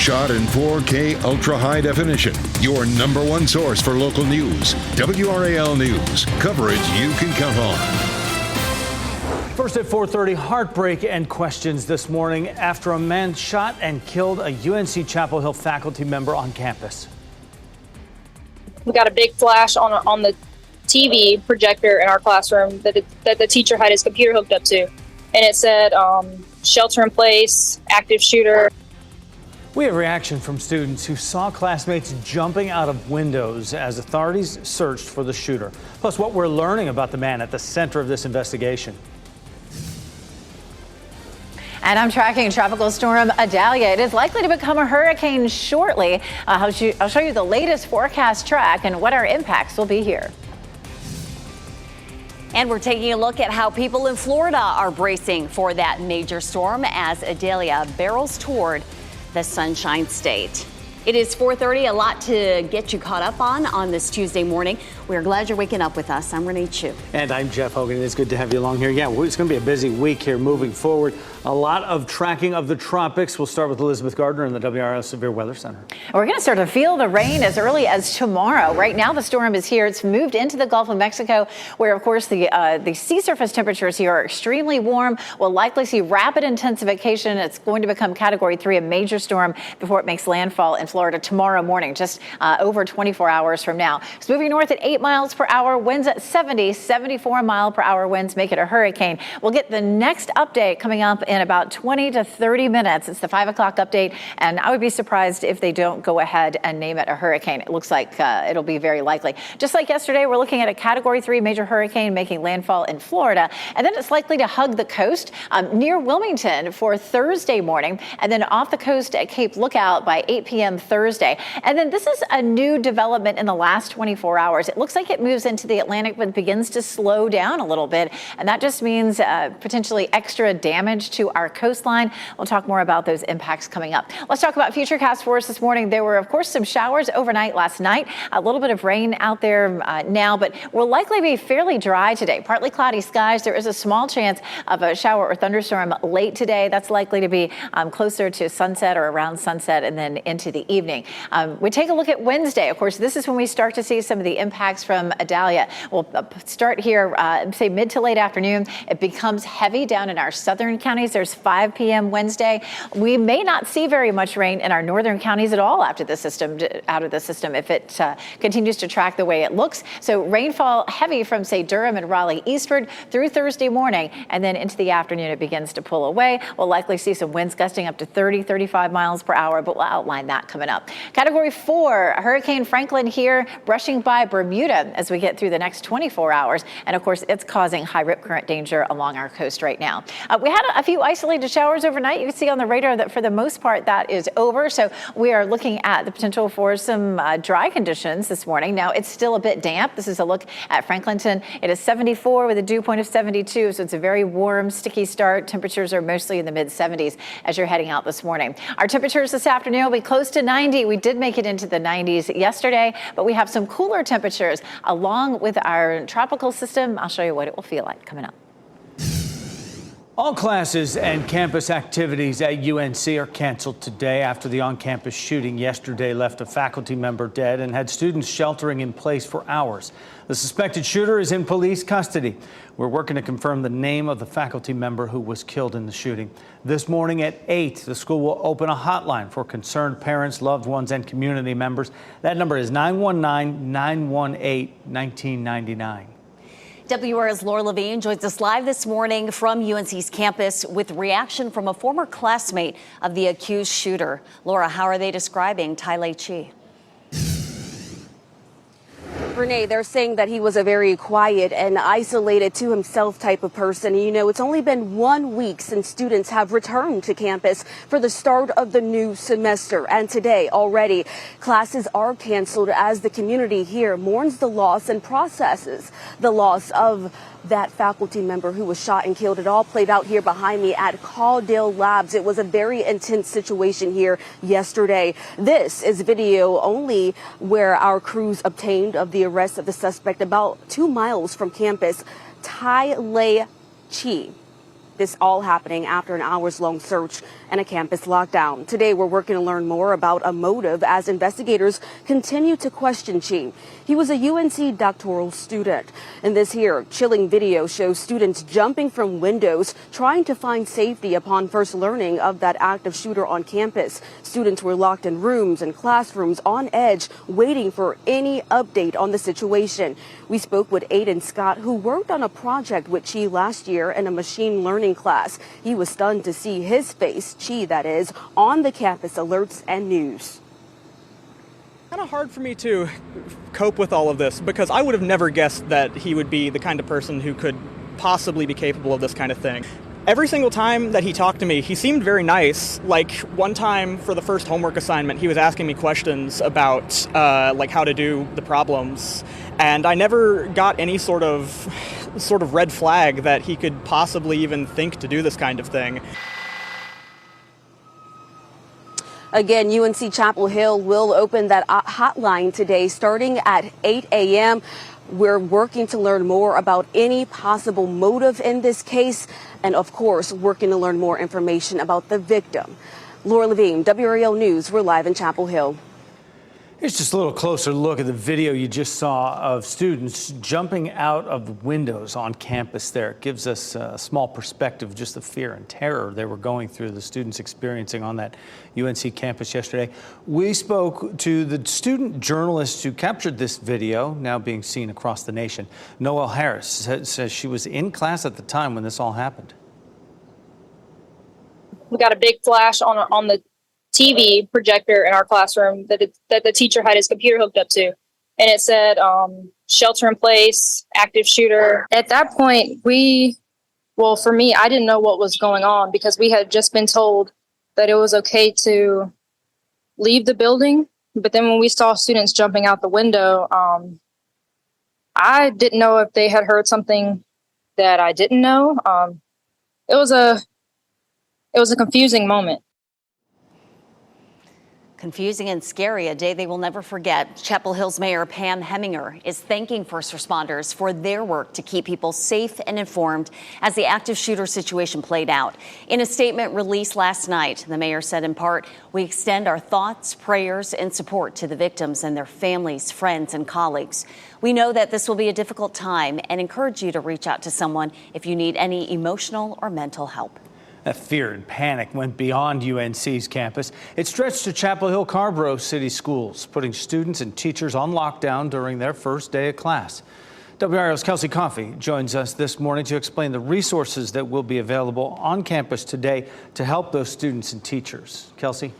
Shot in 4K ultra high definition. Your number one source for local news. WRAL News. Coverage you can count on. First at 4:30, heartbreak and questions this morning after a man shot and killed a UNC Chapel Hill faculty member on campus. We got a big flash on the TV projector in our classroom that the teacher had his computer hooked up to. And it said, shelter in place, active shooter. We have reaction from students who saw classmates jumping out of windows as authorities searched for the shooter. Plus, what we're learning about the man at the center of this investigation. And I'm tracking Tropical Storm Idalia. It is likely to become a hurricane shortly. I'll show you the latest forecast track and what our impacts will be here. And we're taking a look at how people in Florida are bracing for that major storm as Idalia barrels toward the Sunshine State. It is 4:30, a lot to get you caught up on this Tuesday morning. We're glad you're waking up with us. I'm Renee Chu. And I'm Jeff Hogan. It's good to have you along here. Yeah, it's going to be a busy week here moving forward. A lot of tracking of the tropics. We'll start with Elizabeth Gardner in the WRAL Severe Weather Center. We're going to start to feel the rain as early as tomorrow. Right now, the storm is here. It's moved into the Gulf of Mexico, where, of course, the sea surface temperatures here are extremely warm. We'll likely see rapid intensification. It's going to become Category 3, a major storm, before it makes landfall in Florida tomorrow morning, just over 24 hours from now. It's moving north at 8 miles per hour, winds at 74 mile per hour winds make it a hurricane. We'll get the next update coming up in about 20 to 30 minutes. It's the 5 o'clock update, and I would be surprised if they don't go ahead and name it a hurricane. It looks like it'll be very likely. Just like yesterday, we're looking at a Category 3 major hurricane making landfall in Florida, and then it's likely to hug the coast near Wilmington for Thursday morning, and then off the coast at Cape Lookout by 8 p.m. Thursday. And then this is a new development in the last 24 hours. It looks like it moves into the Atlantic but begins to slow down a little bit, and that just means potentially extra damage to our coastline. We'll talk more about those impacts coming up. Let's talk about futurecast for us this morning. There were, of course, some showers overnight last night, a little bit of rain out there now, but will likely be fairly dry today. Partly cloudy skies. There is a small chance of a shower or thunderstorm late today. That's likely to be closer to sunset or around sunset and then into the evening. We take a look at Wednesday. Of course, this is when we start to see some of the impacts from Idalia. We'll start here, say mid to late afternoon. It becomes heavy down in our southern counties. There's 5 p.m. Wednesday. We may not see very much rain in our northern counties at all after the system, out of the system, if it continues to track the way it looks. So rainfall heavy from, say, Durham and Raleigh eastward through Thursday morning, and then into the afternoon it begins to pull away. We'll likely see some winds gusting up to 35 miles per hour, but we'll outline that coming up. Category 4, Hurricane Franklin here, brushing by Bermuda as we get through the next 24 hours. And of course, it's causing high rip current danger along our coast right now. We had a few isolated showers overnight. You can see on the radar that for the most part that is over. So we are looking at the potential for some dry conditions this morning. Now it's still a bit damp. This is a look at Franklinton. It is 74 with a dew point of 72. So it's a very warm, sticky start. Temperatures are mostly in the mid 70s as you're heading out this morning. Our temperatures this afternoon will be close to 90. We did make it into the 90s yesterday, but we have some cooler temperatures along with our tropical system. I'll show you what it will feel like coming up. All classes and campus activities at UNC are canceled today after the on-campus shooting yesterday left a faculty member dead and had students sheltering in place for hours. The suspected shooter is in police custody. We're working to confirm the name of the faculty member who was killed in the shooting. This morning at 8, the school will open a hotline for concerned parents, loved ones, and community members. That number is 919-918-1999. WRAL's Laura Levine joins us live this morning from UNC's campus with reaction from a former classmate of the accused shooter. Laura, how are they describing Ty-Lei Chi? Renee, they're saying that he was a very quiet and isolated to himself type of person. You know, it's only been 1 week since students have returned to campus for the start of the new semester. And today already classes are canceled as the community here mourns the loss and processes the loss of that faculty member who was shot and killed. It all played out here behind me at Caldale Labs. It was a very intense situation here yesterday. This is video only where our crews obtained of the arrest of the suspect about 2 miles from campus, Ty-Lei Chi. This all happening after an hours-long search and a campus lockdown. Today, we're working to learn more about a motive as investigators continue to question Chi. He was a UNC doctoral student. And this here chilling video shows students jumping from windows, trying to find safety upon first learning of that active shooter on campus. Students were locked in rooms and classrooms on edge, waiting for any update on the situation. We spoke with Aiden Scott, who worked on a project with Chi last year in a machine learning class. He was stunned to see his face, Chi that is, on the campus alerts and news. Kind of hard for me to cope with all of this because I would have never guessed that he would be the kind of person who could possibly be capable of this kind of thing. Every single time that he talked to me, he seemed very nice. Like one time for the first homework assignment, he was asking me questions about like how to do the problems, and I never got any sort of red flag that he could possibly even think to do this kind of thing. Again, UNC Chapel Hill will open that hotline today starting at 8 a.m. We're working to learn more about any possible motive in this case and, of course, working to learn more information about the victim. Laura Levine, WRAL News. We're live in Chapel Hill. Here's just a little closer look at the video you just saw of students jumping out of windows on campus there. It gives us a small perspective of just the fear and terror they were going through, the students experiencing on that UNC campus yesterday. We spoke to the student journalist who captured this video, now being seen across the nation. Noelle Harris says she was in class at the time when this all happened. We got a big flash on the TV projector in our classroom that the teacher had his computer hooked up to. And it said, shelter in place, active shooter. At that point, for me, I didn't know what was going on because we had just been told that it was okay to leave the building. But then when we saw students jumping out the window, I didn't know if they had heard something that I didn't know. It was a confusing moment. Confusing and scary, a day they will never forget. Chapel Hill's Mayor Pam Heminger is thanking first responders for their work to keep people safe and informed as the active shooter situation played out. In a statement released last night, the mayor said in part, "We extend our thoughts, prayers, and support to the victims and their families, friends, and colleagues. We know that this will be a difficult time and encourage you to reach out to someone if you need any emotional or mental help." That fear and panic went beyond UNC's campus. It stretched to Chapel Hill Carborough City Schools, putting students and teachers on lockdown during their first day of class. WRAL's Kelsey Coffey joins us this morning to explain the resources that will be available on campus today to help those students and teachers. Kelsey?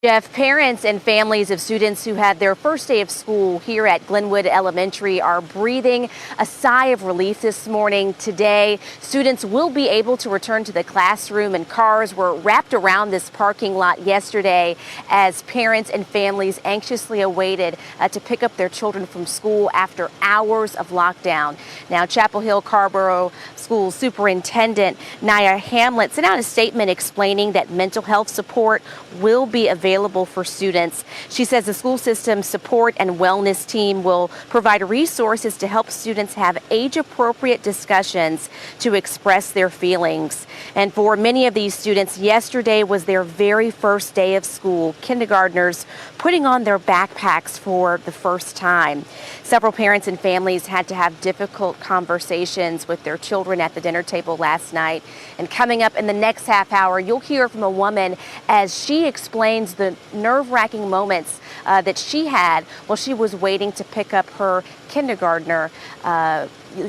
Jeff, parents and families of students who had their first day of school here at Glenwood Elementary are breathing a sigh of relief this morning. Today, students will be able to return to the classroom, and cars were wrapped around this parking lot yesterday as parents and families anxiously awaited to pick up their children from school after hours of lockdown. Now, Chapel Hill Carborough School Superintendent Naya Hamlet sent out a statement explaining that mental health support will be available for students. She says the school system support and wellness team will provide resources to help students have age-appropriate discussions to express their feelings. And for many of these students, yesterday was their very first day of school, kindergartners putting on their backpacks for the first time. Several parents and families had to have difficult conversations with their children at the dinner table last night. And coming up in the next half hour, you'll hear from a woman as she explains the nerve-wracking moments that she had while she was waiting to pick up her kindergartner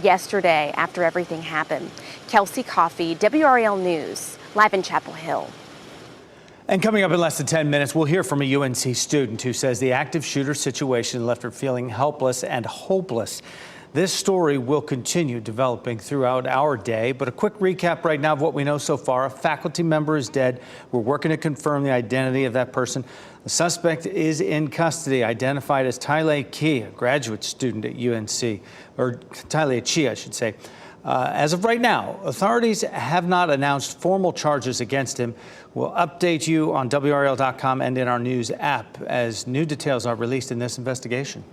yesterday after everything happened. Kelsey Coffey, WRAL News, live in Chapel Hill. And coming up in less than 10 minutes, we'll hear from a UNC student who says the active shooter situation left her feeling helpless and hopeless. This story will continue developing throughout our day, but a quick recap right now of what we know so far. A faculty member is dead. We're working to confirm the identity of that person. The suspect is in custody, identified as Tyler Key, a graduate student at UNC, or Tyler Chi, I should say. As of right now, authorities have not announced formal charges against him. We'll update you on WRAL.com and in our news app as new details are released in this investigation.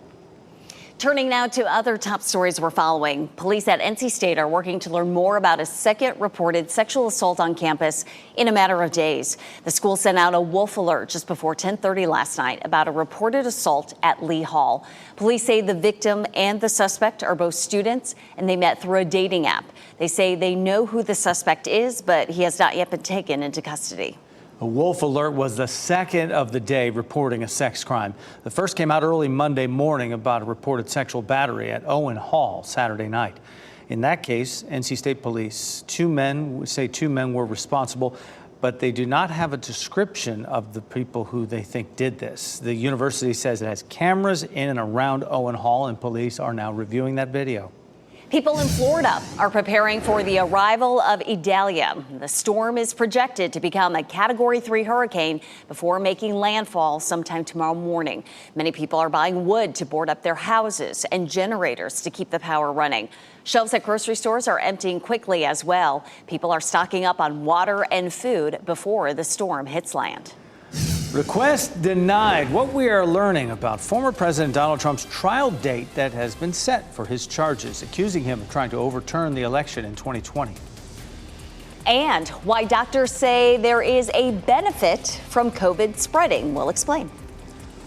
Turning now to other top stories we're following. Police at NC State are working to learn more about a second reported sexual assault on campus in a matter of days. The school sent out a wolf alert just before 10:30 last night about a reported assault at Lee Hall. Police say the victim and the suspect are both students, and they met through a dating app. They say they know who the suspect is, but he has not yet been taken into custody. A wolf alert was the second of the day reporting a sex crime. The first came out early Monday morning about a reported sexual battery at Owen Hall Saturday night. In that case, NC State police, two men were responsible, but they do not have a description of the people who they think did this. The university says it has cameras in and around Owen Hall, and police are now reviewing that video. People in Florida are preparing for the arrival of Idalia. The storm is projected to become a Category 3 hurricane before making landfall sometime tomorrow morning. Many people are buying wood to board up their houses and generators to keep the power running. Shelves at grocery stores are emptying quickly as well. People are stocking up on water and food before the storm hits land. Request denied. What we are learning about former President Donald Trump's trial date that has been set for his charges, accusing him of trying to overturn the election in 2020. And why doctors say there is a benefit from COVID spreading. We'll explain.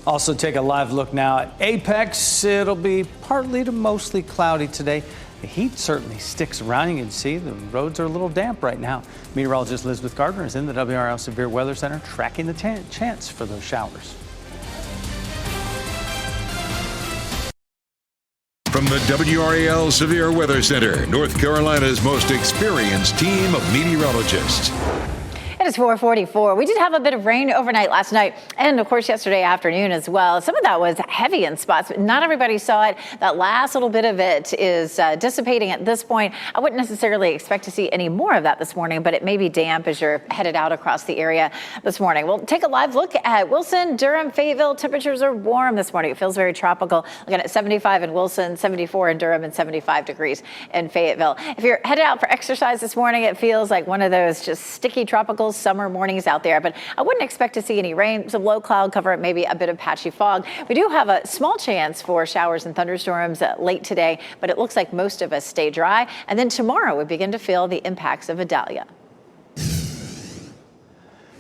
Also take a live look now at Apex. It'll be partly to mostly cloudy today. The heat certainly sticks around. You can see the roads are a little damp right now. Meteorologist Elizabeth Gardner is in the WRAL Severe Weather Center tracking the chance for those showers. From the WRAL Severe Weather Center, North Carolina's most experienced team of meteorologists. It is 4:44. We did have a bit of rain overnight last night and, of course, yesterday afternoon as well. Some of that was heavy in spots, but not everybody saw it. That last little bit of it is dissipating at this point. I wouldn't necessarily expect to see any more of that this morning, but it may be damp as you're headed out across the area this morning. We'll take a live look at Wilson, Durham, Fayetteville. Temperatures are warm this morning. It feels very tropical. Looking at 75 in Wilson, 74 in Durham, and 75 degrees in Fayetteville. If you're headed out for exercise this morning, it feels like one of those just sticky tropical summer mornings out there, but I wouldn't expect to see any rain. Some low cloud cover, maybe a bit of patchy fog. We do have a small chance for showers and thunderstorms late today, but it looks like most of us stay dry. And then tomorrow we begin to feel the impacts of Idalia.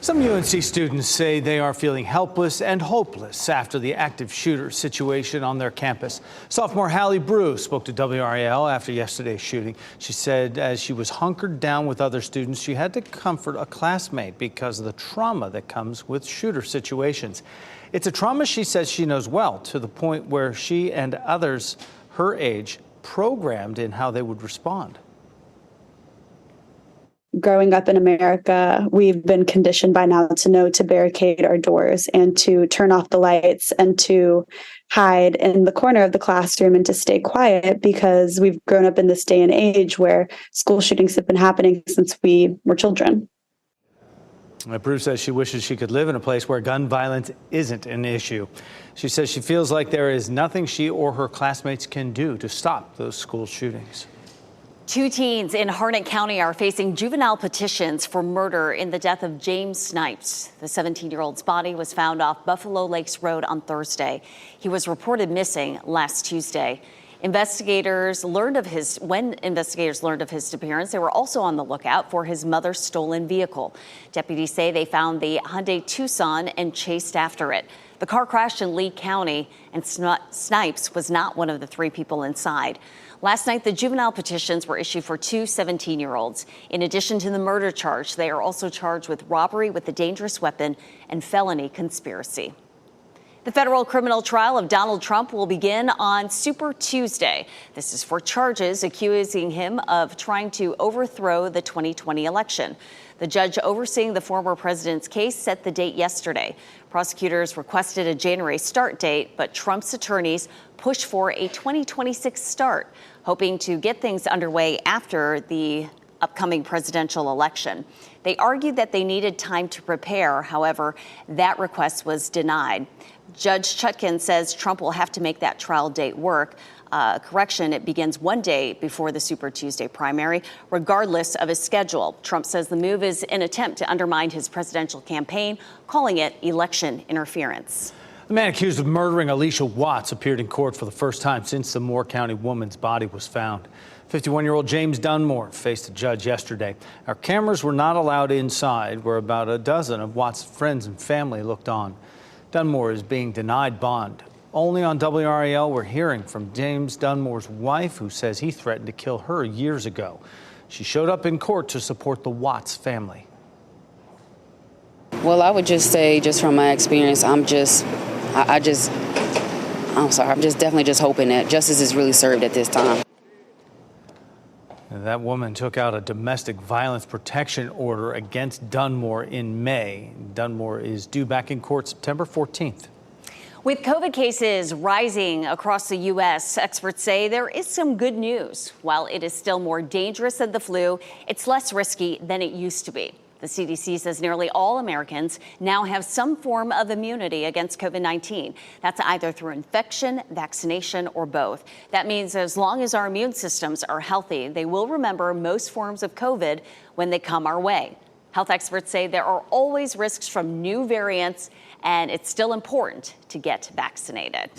Some UNC students say they are feeling helpless and hopeless after the active shooter situation on their campus. Sophomore Hallie Brew spoke to WRAL after yesterday's shooting. She said as she was hunkered down with other students, she had to comfort a classmate because of the trauma that comes with shooter situations. It's a trauma she says she knows well, to the point where she and others her age programmed in how they would respond. Growing up in America, we've been conditioned by now to know to barricade our doors and to turn off the lights and to hide in the corner of the classroom and to stay quiet, because we've grown up in this day and age where school shootings have been happening since we were children. Brew says she wishes she could live in a place where gun violence isn't an issue. She says she feels like there is nothing she or her classmates can do to stop those school shootings. 2 teens in Harnett County are facing juvenile petitions for murder in the death of James Snipes. The 17-year-old's body was found off Buffalo Lakes Road on Thursday. He was reported missing last Tuesday. When investigators learned of his disappearance, they were also on the lookout for his mother's stolen vehicle. Deputies say they found the Hyundai Tucson and chased after it. The car crashed in Lee County, and Snipes was not one of the 3 people inside. Last night, the juvenile petitions were issued for 2 17-year-olds. In addition to the murder charge, they are also charged with robbery with a dangerous weapon and felony conspiracy. The federal criminal trial of Donald Trump will begin on Super Tuesday. This is for charges accusing him of trying to overthrow the 2020 election. The judge overseeing the former president's case set the date yesterday. Prosecutors requested a January start date, but Trump's attorneys pushed for a 2026 start, hoping to get things underway after the upcoming presidential election. They argued that they needed time to prepare. However, that request was denied. Judge Chutkan says Trump will have to make that trial date work. Correction, it begins 1 day before the Super Tuesday primary, regardless of his schedule. Trump says the move is an attempt to undermine his presidential campaign, calling it election interference. The man accused of murdering Alicia Watts appeared in court for the first time since the Moore County woman's body was found. 51-year-old James Dunmore faced a judge yesterday. Our cameras were not allowed inside, where about a dozen of Watts' friends and family looked on. Dunmore is being denied bond. Only on WRAL, we're hearing from James Dunmore's wife, who says he threatened to kill her years ago. She showed up in court to support the Watts family. Well, I would just say, just from my experience, I'm just definitely just hoping that justice is really served at this time. And that woman took out a domestic violence protection order against Dunmore in May. Dunmore is due back in court September 14th. With COVID cases rising across the U.S., experts say there is some good news. While it is still more dangerous than the flu, it's less risky than it used to be. The CDC says nearly all Americans now have some form of immunity against COVID-19. That's either through infection, vaccination, or both. That means as long as our immune systems are healthy, they will remember most forms of COVID when they come our way. Health experts say there are always risks from new variants, and it's still important to get vaccinated.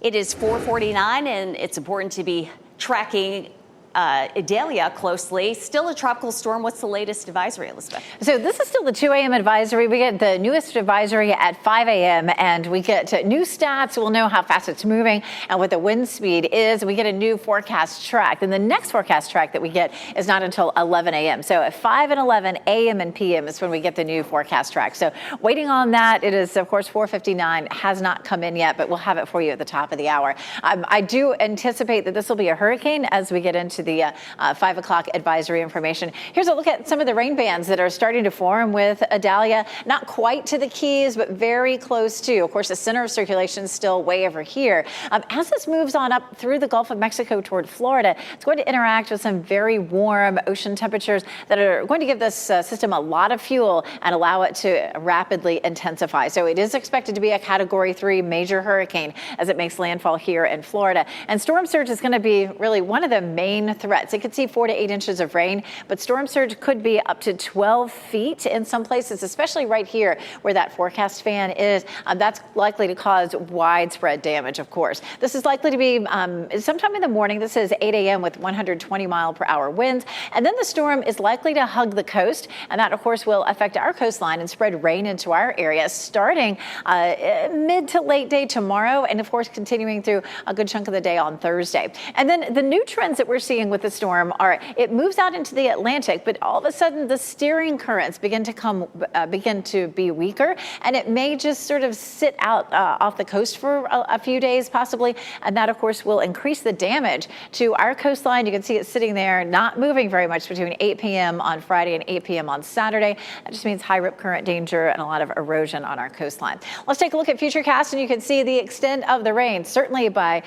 It is 4:49, and it's important to be tracking Idalia closely. Still a tropical storm. What's the latest advisory, Elizabeth? So this is still the 2 a.m. advisory. We get the newest advisory at 5 a.m. and we get new stats. We'll know how fast it's moving and what the wind speed is. We get a new forecast track. And the next forecast track that we get is not until 11 a.m. So at 5 and 11 a.m. and p.m. is when we get the new forecast track. So waiting on that. It is, of course, 4:59. Has not come in yet, but we'll have it for you at the top of the hour. I do anticipate that this will be a hurricane as we get into the 5 o'clock advisory information. Here's a look at some of the rain bands that are starting to form with Idalia. Not quite to the Keys, but very close to. Of course, the center of circulation is still way over here. As this moves on up through the Gulf of Mexico toward Florida, it's going to interact with some very warm ocean temperatures that are going to give this system a lot of fuel and allow it to rapidly intensify. So it is expected to be a Category 3 major hurricane as it makes landfall here in Florida. And storm surge is going to be really one of the main threats. It could see 4 to 8 inches of rain, but storm surge could be up to 12 feet in some places, especially right here where that forecast fan is. That's likely to cause widespread damage, of course. This is likely to be sometime in the morning. This is 8 a.m. with 120 mile per hour winds. And then the storm is likely to hug the coast. And that, of course, will affect our coastline and spread rain into our area starting mid to late day tomorrow. And, of course, continuing through a good chunk of the day on Thursday. And then the new trends that we're seeing with the storm are it moves out into the Atlantic, but all of a sudden the steering currents begin to be weaker, and it may just sort of sit out off the coast for a few days possibly, and that of course will increase the damage to our coastline. You can see it sitting there, not moving very much between 8 p.m. on Friday and 8 p.m. on Saturday. That just means high rip current danger and a lot of erosion on our coastline. Let's take a look at Futurecast, and you can see the extent of the rain, certainly by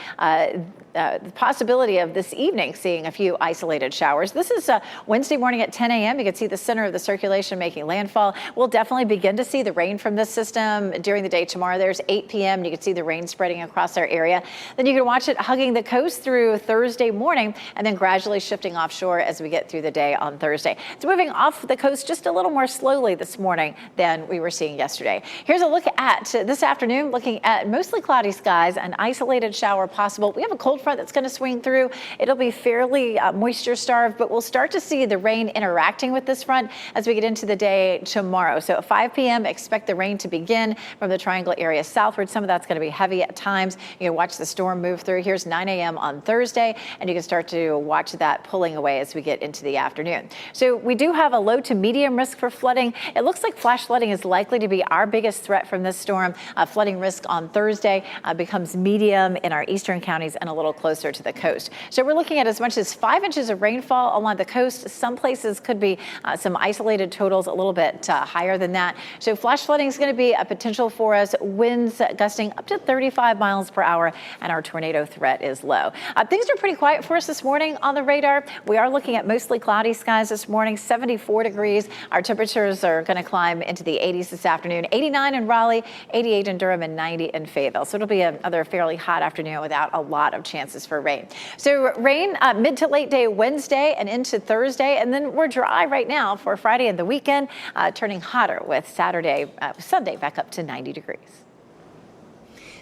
the possibility of this evening seeing a few isolated showers. This is Wednesday morning at 10 a.m. You can see the center of the circulation making landfall. We'll definitely begin to see the rain from this system during the day tomorrow. There's 8 p.m. You can see the rain spreading across our area. Then you can watch it hugging the coast through Thursday morning and then gradually shifting offshore as we get through the day on Thursday. It's moving off the coast just a little more slowly this morning than we were seeing yesterday. Here's a look at this afternoon, looking at mostly cloudy skies, an isolated shower possible. We have a cold front that's going to swing through. It'll be fairly moisture starved, but we'll start to see the rain interacting with this front as we get into the day tomorrow. So at 5 p.m., expect the rain to begin from the Triangle area southward. Some of that's going to be heavy at times. You can watch the storm move through. Here's 9 a.m. on Thursday, and you can start to watch that pulling away as we get into the afternoon. So we do have a low to medium risk for flooding. It looks like flash flooding is likely to be our biggest threat from this storm. Flooding risk on Thursday becomes medium in our eastern counties and a little closer to the coast. So we're looking at as much as 5 inches of rainfall along the coast. Some places could be some isolated totals a little bit higher than that. So flash flooding is going to be a potential for us. Winds gusting up to 35 miles per hour, and our tornado threat is low. Things are pretty quiet for us this morning on the radar. We are looking at mostly cloudy skies this morning, 74 degrees. Our temperatures are going to climb into the 80s this afternoon, 89 in Raleigh, 88 in Durham, and 90 in Fayetteville. So it'll be another fairly hot afternoon without a lot of chances for rain. So rain mid to late day Wednesday and into Thursday, and then we're dry right now for Friday and the weekend, turning hotter with Sunday back up to 90 degrees.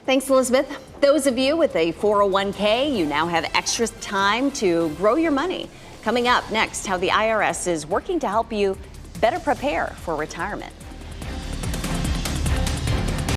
Thanks, Elizabeth. Those of you with a 401k, you now have extra time to grow your money. Coming up next, how the IRS is working to help you better prepare for retirement.